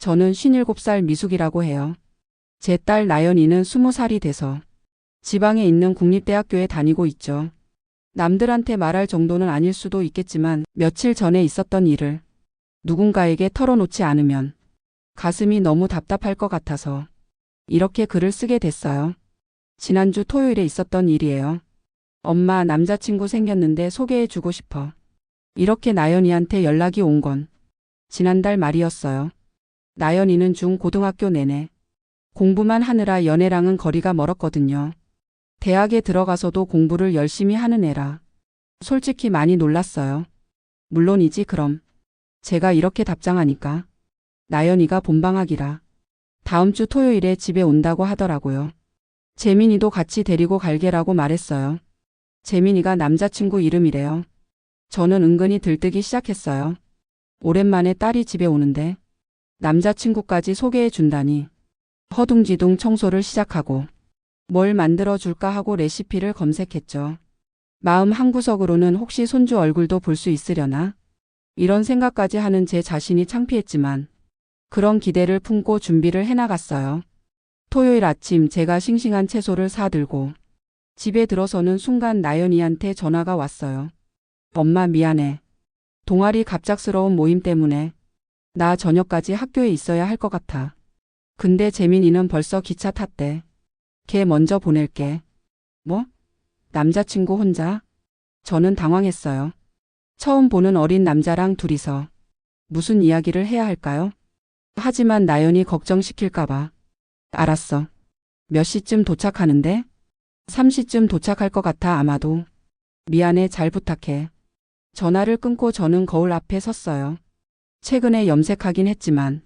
저는 57살 미숙이라고 해요. 제 딸 나연이는 20살이 돼서 지방에 있는 국립대학교에 다니고 있죠. 남들한테 말할 정도는 아닐 수도 있겠지만 며칠 전에 있었던 일을 누군가에게 털어놓지 않으면 가슴이 너무 답답할 것 같아서 이렇게 글을 쓰게 됐어요. 지난주 토요일에 있었던 일이에요. 엄마, 남자친구 생겼는데 소개해주고 싶어. 이렇게 나연이한테 연락이 온 건 지난달 말이었어요. 나연이는 중고등학교 내내 공부만 하느라 연애랑은 거리가 멀었거든요. 대학에 들어가서도 공부를 열심히 하는 애라 솔직히 많이 놀랐어요. 물론이지 그럼 제가 이렇게 답장하니까 나연이가 본방학이라 다음 주 토요일에 집에 온다고 하더라고요. 재민이도 같이 데리고 갈게라고 말했어요. 재민이가 남자친구 이름이래요. 저는 은근히 들뜨기 시작했어요. 오랜만에 딸이 집에 오는데 남자친구까지 소개해 준다니 허둥지둥 청소를 시작하고 뭘 만들어 줄까 하고 레시피를 검색했죠. 마음 한구석으로는 혹시 손주 얼굴도 볼 수 있으려나? 이런 생각까지 하는 제 자신이 창피했지만 그런 기대를 품고 준비를 해나갔어요. 토요일 아침 제가 싱싱한 채소를 사들고 집에 들어서는 순간 나연이한테 전화가 왔어요. 엄마 미안해. 동아리 갑작스러운 모임 때문에 나 저녁까지 학교에 있어야 할 것 같아. 근데 재민이는 벌써 기차 탔대. 걔 먼저 보낼게. 뭐? 남자친구 혼자? 저는 당황했어요. 처음 보는 어린 남자랑 둘이서 무슨 이야기를 해야 할까요? 하지만 나연이 걱정시킬까봐. 알았어. 몇 시쯤 도착하는데? 3시쯤 도착할 것 같아 아마도. 미안해, 잘 부탁해. 전화를 끊고 저는 거울 앞에 섰어요. 최근에 염색하긴 했지만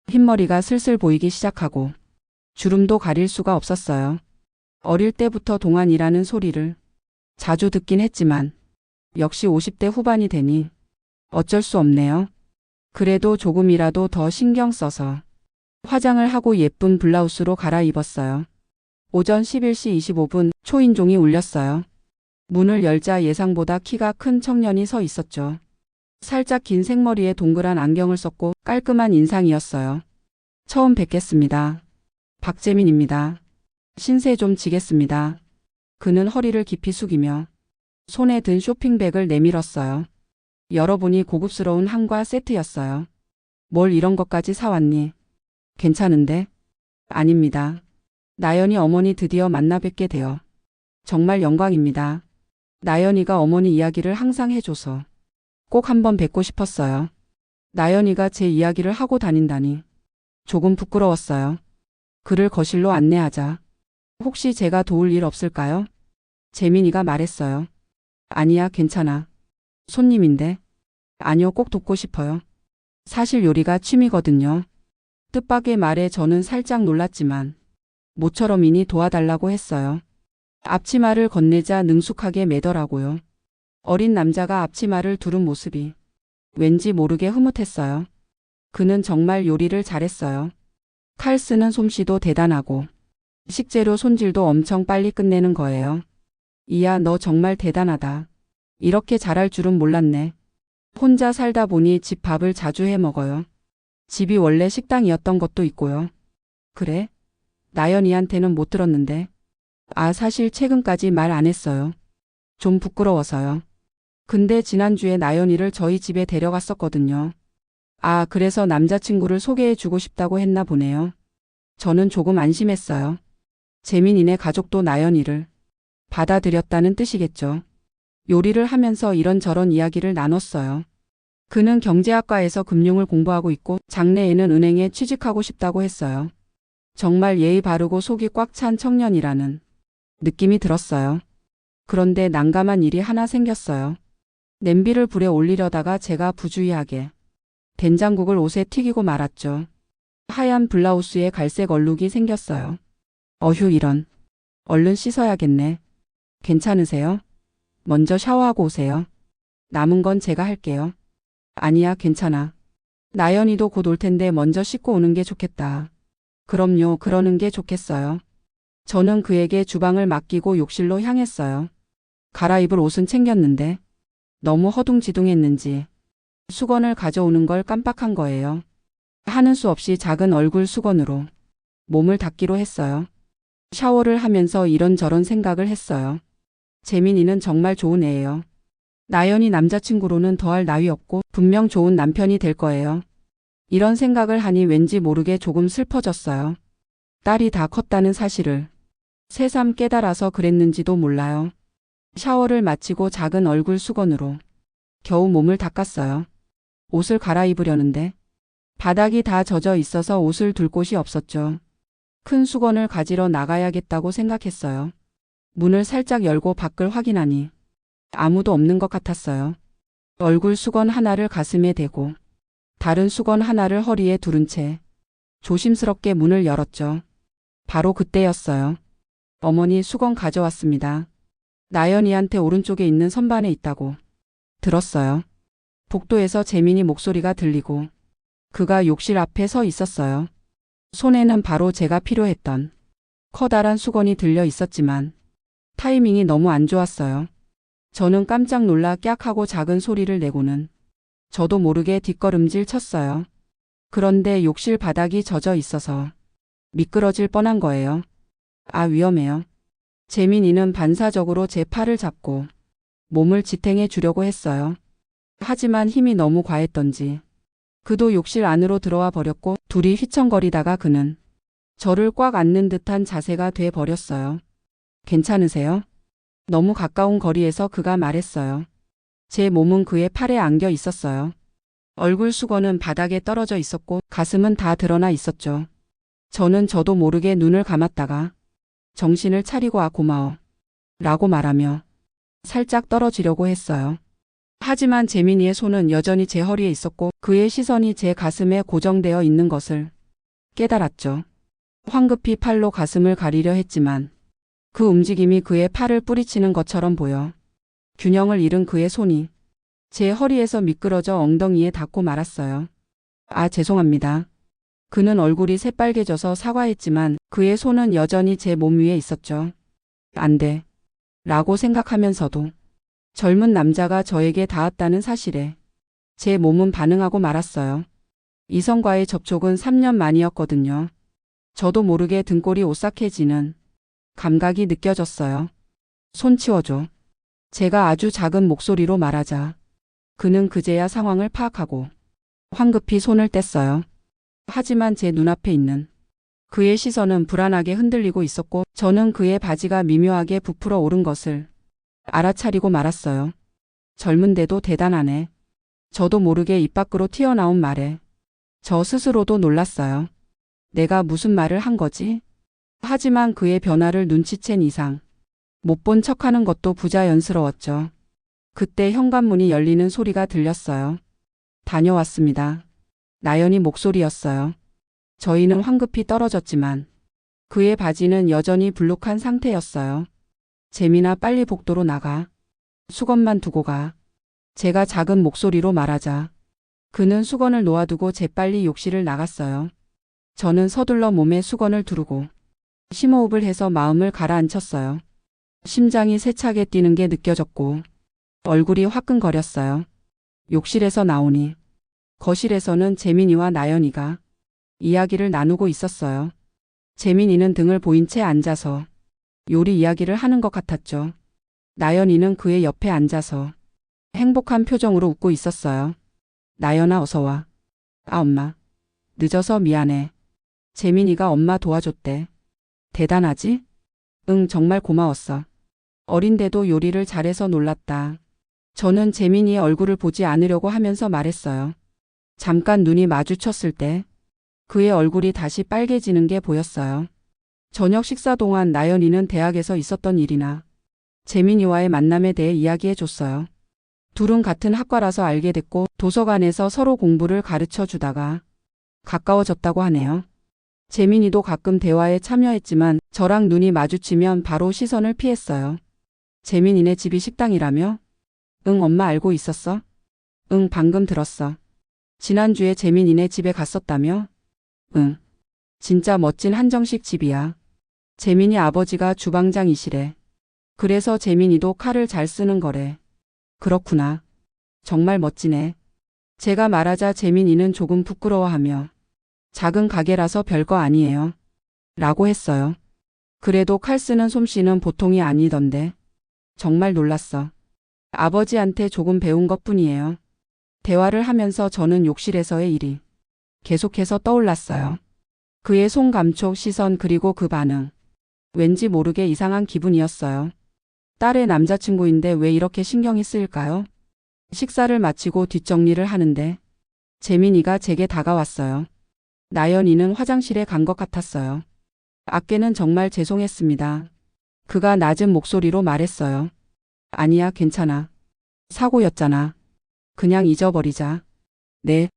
흰머리가 슬슬 보이기 시작하고 주름도 가릴 수가 없었어요. 어릴 때부터 동안이라는 소리를 자주 듣긴 했지만 역시 50대 후반이 되니 어쩔 수 없네요. 그래도 조금이라도 더 신경 써서 화장을 하고 예쁜 블라우스로 갈아입었어요. 오전 11시 25분 초인종이 울렸어요. 문을 열자 예상보다 키가 큰 청년이 서 있었죠. 살짝 긴 생머리에 동그란 안경을 썼고 깔끔한 인상이었어요. 처음 뵙겠습니다. 박재민입니다. 신세 좀 지겠습니다. 그는 허리를 깊이 숙이며 손에 든 쇼핑백을 내밀었어요. 열어보니 고급스러운 한과 세트였어요. 뭘 이런 것까지 사왔니? 괜찮은데? 아닙니다. 나연이 어머니 드디어 만나 뵙게 되어 정말 영광입니다. 나연이가 어머니 이야기를 항상 해줘서 꼭 한번 뵙고 싶었어요. 나연이가 제 이야기를 하고 다닌다니 조금 부끄러웠어요. 그를 거실로 안내하자 혹시 제가 도울 일 없을까요? 재민이가 말했어요. 아니야, 괜찮아. 손님인데. 아니요, 꼭 돕고 싶어요. 사실 요리가 취미거든요. 뜻밖의 말에 저는 살짝 놀랐지만 모처럼이니 도와달라고 했어요. 앞치마를 건네자 능숙하게 매더라고요. 어린 남자가 앞치마를 두른 모습이 왠지 모르게 흐뭇했어요. 그는 정말 요리를 잘했어요. 칼 쓰는 솜씨도 대단하고 식재료 손질도 엄청 빨리 끝내는 거예요. 이야, 너 정말 대단하다. 이렇게 잘할 줄은 몰랐네. 혼자 살다 보니 집 밥을 자주 해 먹어요. 집이 원래 식당이었던 것도 있고요. 그래? 나연이한테는 못 들었는데. 아, 사실 최근까지 말 안 했어요. 좀 부끄러워서요. 근데 지난주에 나연이를 저희 집에 데려갔었거든요. 아, 그래서 남자친구를 소개해 주고 싶다고 했나 보네요. 저는 조금 안심했어요. 재민이네 가족도 나연이를 받아들였다는 뜻이겠죠. 요리를 하면서 이런저런 이야기를 나눴어요. 그는 경제학과에서 금융을 공부하고 있고 장래에는 은행에 취직하고 싶다고 했어요. 정말 예의 바르고 속이 꽉 찬 청년이라는 느낌이 들었어요. 그런데 난감한 일이 하나 생겼어요. 냄비를 불에 올리려다가 제가 부주의하게 된장국을 옷에 튀기고 말았죠. 하얀 블라우스에 갈색 얼룩이 생겼어요. 어휴, 이런. 얼른 씻어야겠네. 괜찮으세요? 먼저 샤워하고 오세요. 남은 건 제가 할게요. 아니야, 괜찮아. 나연이도 곧 올 텐데 먼저 씻고 오는 게 좋겠다. 그럼요, 그러는 게 좋겠어요. 저는 그에게 주방을 맡기고 욕실로 향했어요. 갈아입을 옷은 챙겼는데 너무 허둥지둥했는지 수건을 가져오는 걸 깜빡한 거예요. 하는 수 없이 작은 얼굴 수건으로 몸을 닦기로 했어요. 샤워를 하면서 이런저런 생각을 했어요. 재민이는 정말 좋은 애예요. 나연이 남자친구로는 더할 나위 없고 분명 좋은 남편이 될 거예요. 이런 생각을 하니 왠지 모르게 조금 슬퍼졌어요. 딸이 다 컸다는 사실을 새삼 깨달아서 그랬는지도 몰라요. 샤워를 마치고 작은 얼굴 수건으로 겨우 몸을 닦았어요. 옷을 갈아입으려는데 바닥이 다 젖어 있어서 옷을 둘 곳이 없었죠. 큰 수건을 가지러 나가야겠다고 생각했어요. 문을 살짝 열고 밖을 확인하니 아무도 없는 것 같았어요. 얼굴 수건 하나를 가슴에 대고 다른 수건 하나를 허리에 두른 채 조심스럽게 문을 열었죠. 바로 그때였어요. 어머니 수건 가져왔습니다. 나연이한테 오른쪽에 있는 선반에 있다고 들었어요. 복도에서 재민이 목소리가 들리고 그가 욕실 앞에 서 있었어요. 손에는 바로 제가 필요했던 커다란 수건이 들려 있었지만 타이밍이 너무 안 좋았어요. 저는 깜짝 놀라 깍 하고 작은 소리를 내고는 저도 모르게 뒷걸음질 쳤어요. 그런데 욕실 바닥이 젖어 있어서 미끄러질 뻔한 거예요. 아, 위험해요. 재민이는 반사적으로 제 팔을 잡고 몸을 지탱해 주려고 했어요. 하지만 힘이 너무 과했던지 그도 욕실 안으로 들어와 버렸고 둘이 휘청거리다가 그는 저를 꽉 안는 듯한 자세가 돼 버렸어요. 괜찮으세요? 너무 가까운 거리에서 그가 말했어요. 제 몸은 그의 팔에 안겨 있었어요. 얼굴 수건은 바닥에 떨어져 있었고 가슴은 다 드러나 있었죠. 저는 저도 모르게 눈을 감았다가 정신을 차리고 아 고마워 라고 말하며 살짝 떨어지려고 했어요. 하지만 재민이의 손은 여전히 제 허리에 있었고 그의 시선이 제 가슴에 고정되어 있는 것을 깨달았죠. 황급히 팔로 가슴을 가리려 했지만 그 움직임이 그의 팔을 뿌리치는 것처럼 보여 균형을 잃은 그의 손이 제 허리에서 미끄러져 엉덩이에 닿고 말았어요. 아, 죄송합니다. 그는 얼굴이 새빨개져서 사과했지만 그의 손은 여전히 제 몸 위에 있었죠. 안 돼. 라고 생각하면서도 젊은 남자가 저에게 닿았다는 사실에 제 몸은 반응하고 말았어요. 이성과의 접촉은 3년 만이었거든요. 저도 모르게 등골이 오싹해지는 감각이 느껴졌어요. 손 치워줘. 제가 아주 작은 목소리로 말하자 그는 그제야 상황을 파악하고 황급히 손을 뗐어요. 하지만 제 눈앞에 있는 그의 시선은 불안하게 흔들리고 있었고 저는 그의 바지가 미묘하게 부풀어 오른 것을 알아차리고 말았어요. 젊은데도 대단하네. 저도 모르게 입 밖으로 튀어나온 말에 저 스스로도 놀랐어요. 내가 무슨 말을 한 거지? 하지만 그의 변화를 눈치챈 이상 못 본 척하는 것도 부자연스러웠죠. 그때 현관문이 열리는 소리가 들렸어요. 다녀왔습니다. 나연이 목소리였어요. 저희는 황급히 떨어졌지만 그의 바지는 여전히 불룩한 상태였어요. 재민아, 빨리 복도로 나가. 수건만 두고 가. 제가 작은 목소리로 말하자 그는 수건을 놓아두고 재빨리 욕실을 나갔어요. 저는 서둘러 몸에 수건을 두르고 심호흡을 해서 마음을 가라앉혔어요. 심장이 세차게 뛰는 게 느껴졌고 얼굴이 화끈거렸어요. 욕실에서 나오니 거실에서는 재민이와 나연이가 이야기를 나누고 있었어요. 재민이는 등을 보인 채 앉아서 요리 이야기를 하는 것 같았죠. 나연이는 그의 옆에 앉아서 행복한 표정으로 웃고 있었어요. 나연아, 어서 와. 아, 엄마. 늦어서 미안해. 재민이가 엄마 도와줬대. 대단하지? 응, 정말 고마웠어. 어린데도 요리를 잘해서 놀랐다. 저는 재민이의 얼굴을 보지 않으려고 하면서 말했어요. 잠깐 눈이 마주쳤을 때 그의 얼굴이 다시 빨개지는 게 보였어요. 저녁 식사 동안 나연이는 대학에서 있었던 일이나 재민이와의 만남에 대해 이야기해 줬어요. 둘은 같은 학과라서 알게 됐고 도서관에서 서로 공부를 가르쳐 주다가 가까워졌다고 하네요. 재민이도 가끔 대화에 참여했지만 저랑 눈이 마주치면 바로 시선을 피했어요. 재민이네 집이 식당이라며? 응, 엄마 알고 있었어? 응, 방금 들었어. 지난주에 재민이네 집에 갔었다며? 응. 진짜 멋진 한정식 집이야. 재민이 아버지가 주방장이시래. 그래서 재민이도 칼을 잘 쓰는 거래. 그렇구나. 정말 멋지네. 제가 말하자 재민이는 조금 부끄러워하며 작은 가게라서 별거 아니에요. 라고 했어요. 그래도 칼 쓰는 솜씨는 보통이 아니던데. 정말 놀랐어. 아버지한테 조금 배운 것뿐이에요. 대화를 하면서 저는 욕실에서의 일이 계속해서 떠올랐어요. 그의 손 감촉, 시선 그리고 그 반응. 왠지 모르게 이상한 기분이었어요. 딸의 남자친구인데 왜 이렇게 신경이 쓰일까요? 식사를 마치고 뒷정리를 하는데 재민이가 제게 다가왔어요. 나연이는 화장실에 간 것 같았어요. 아께는 정말 죄송했습니다. 그가 낮은 목소리로 말했어요. 아니야, 괜찮아. 사고였잖아. 그냥 잊어버리자. 네.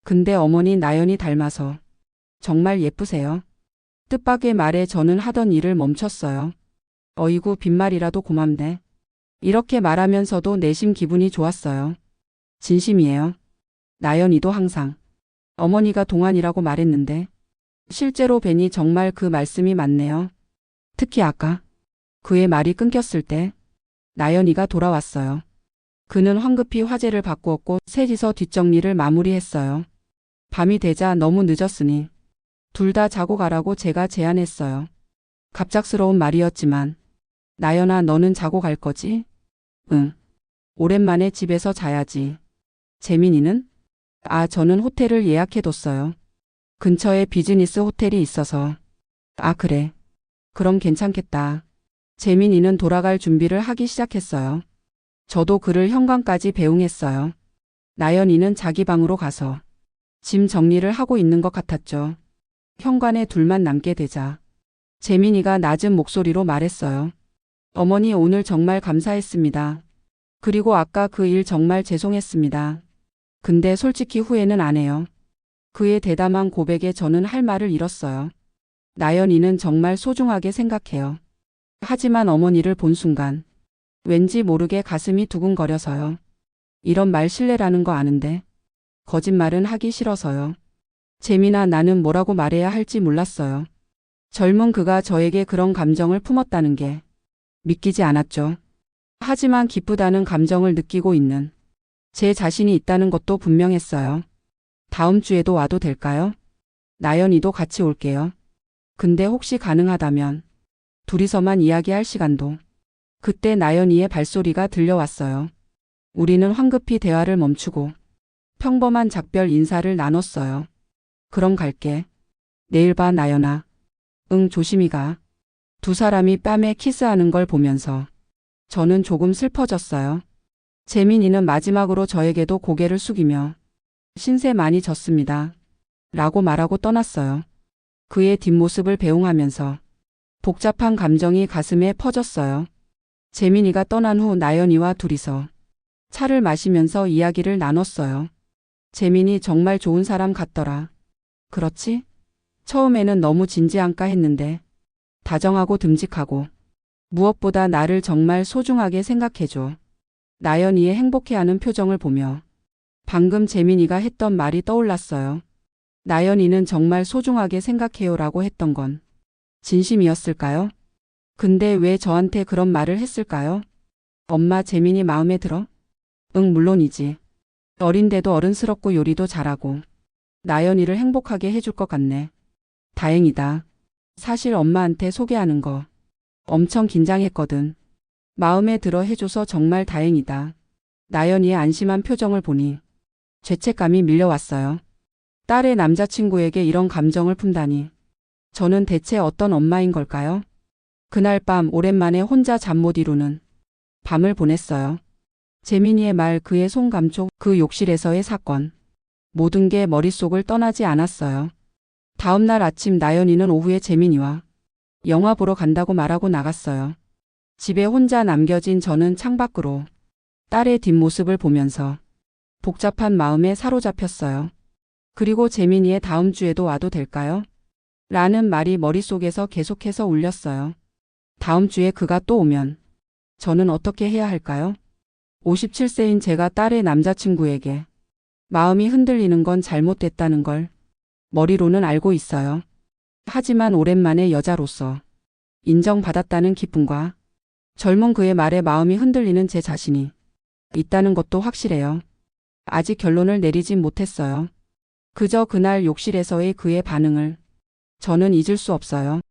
근데 어머니 나연이 닮아서 정말 예쁘세요. 뜻밖의 말에 저는 하던 일을 멈췄어요. 어이구, 빈말이라도 고맙네. 이렇게 말하면서도 내심 기분이 좋았어요. 진심이에요. 나연이도 항상 어머니가 동안이라고 말했는데 실제로 뵈니 정말 그 말씀이 맞네요. 특히 아까 그의 말이 끊겼을 때 나연이가 돌아왔어요. 그는 황급히 화제를 바꾸었고 셋이서 뒷정리를 마무리했어요. 밤이 되자 너무 늦었으니 둘 다 자고 가라고 제가 제안했어요. 갑작스러운 말이었지만 나연아, 너는 자고 갈 거지? 응. 오랜만에 집에서 자야지. 재민이는? 아, 저는 호텔을 예약해뒀어요. 근처에 비즈니스 호텔이 있어서. 아, 그래. 그럼 괜찮겠다. 재민이는 돌아갈 준비를 하기 시작했어요. 저도 그를 현관까지 배웅했어요. 나연이는 자기 방으로 가서 짐 정리를 하고 있는 것 같았죠. 현관에 둘만 남게 되자 재민이가 낮은 목소리로 말했어요. 어머니, 오늘 정말 감사했습니다. 그리고 아까 그 일 정말 죄송했습니다. 근데 솔직히 후회는 안 해요. 그의 대담한 고백에 저는 할 말을 잃었어요. 나연이는 정말 소중하게 생각해요. 하지만 어머니를 본 순간 왠지 모르게 가슴이 두근거려서요. 이런 말 실례라는 거 아는데 거짓말은 하기 싫어서요. 재민아, 나는 뭐라고 말해야 할지 몰랐어요. 젊은 그가 저에게 그런 감정을 품었다는 게 믿기지 않았죠. 하지만 기쁘다는 감정을 느끼고 있는 제 자신이 있다는 것도 분명했어요. 다음 주에도 와도 될까요? 나연이도 같이 올게요. 근데 혹시 가능하다면 둘이서만 이야기할 시간도. 그때 나연이의 발소리가 들려왔어요. 우리는 황급히 대화를 멈추고 평범한 작별 인사를 나눴어요. 그럼 갈게. 내일 봐, 나연아. 응, 조심히 가. 두 사람이 뺨에 키스하는 걸 보면서 저는 조금 슬퍼졌어요. 재민이는 마지막으로 저에게도 고개를 숙이며 신세 많이 졌습니다. 라고 말하고 떠났어요. 그의 뒷모습을 배웅하면서 복잡한 감정이 가슴에 퍼졌어요. 재민이가 떠난 후 나연이와 둘이서 차를 마시면서 이야기를 나눴어요. 재민이 정말 좋은 사람 같더라. 그렇지? 처음에는 너무 진지한가 했는데 다정하고 듬직하고 무엇보다 나를 정말 소중하게 생각해줘. 나연이의 행복해하는 표정을 보며 방금 재민이가 했던 말이 떠올랐어요. 나연이는 정말 소중하게 생각해요라고 했던 건 진심이었을까요? 근데 왜 저한테 그런 말을 했을까요? 엄마, 재민이 마음에 들어? 응, 물론이지. 어린데도 어른스럽고 요리도 잘하고 나연이를 행복하게 해줄 것 같네. 다행이다. 사실 엄마한테 소개하는 거 엄청 긴장했거든. 마음에 들어 해줘서 정말 다행이다. 나연이의 안심한 표정을 보니 죄책감이 밀려왔어요. 딸의 남자친구에게 이런 감정을 품다니. 저는 대체 어떤 엄마인 걸까요? 그날 밤 오랜만에 혼자 잠 못 이루는 밤을 보냈어요. 재민이의 말, 그의 손 감촉, 그 욕실에서의 사건. 모든 게 머릿속을 떠나지 않았어요. 다음 날 아침 나연이는 오후에 재민이와 영화 보러 간다고 말하고 나갔어요. 집에 혼자 남겨진 저는 창밖으로 딸의 뒷모습을 보면서 복잡한 마음에 사로잡혔어요. 그리고 재민이의 다음 주에도 와도 될까요? 라는 말이 머릿속에서 계속해서 울렸어요. 다음 주에 그가 또 오면 저는 어떻게 해야 할까요? 57세인 제가 딸의 남자친구에게 마음이 흔들리는 건 잘못됐다는 걸 머리로는 알고 있어요. 하지만 오랜만에 여자로서 인정받았다는 기쁨과 젊은 그의 말에 마음이 흔들리는 제 자신이 있다는 것도 확실해요. 아직 결론을 내리진 못했어요. 그저 그날 욕실에서의 그의 반응을 저는 잊을 수 없어요.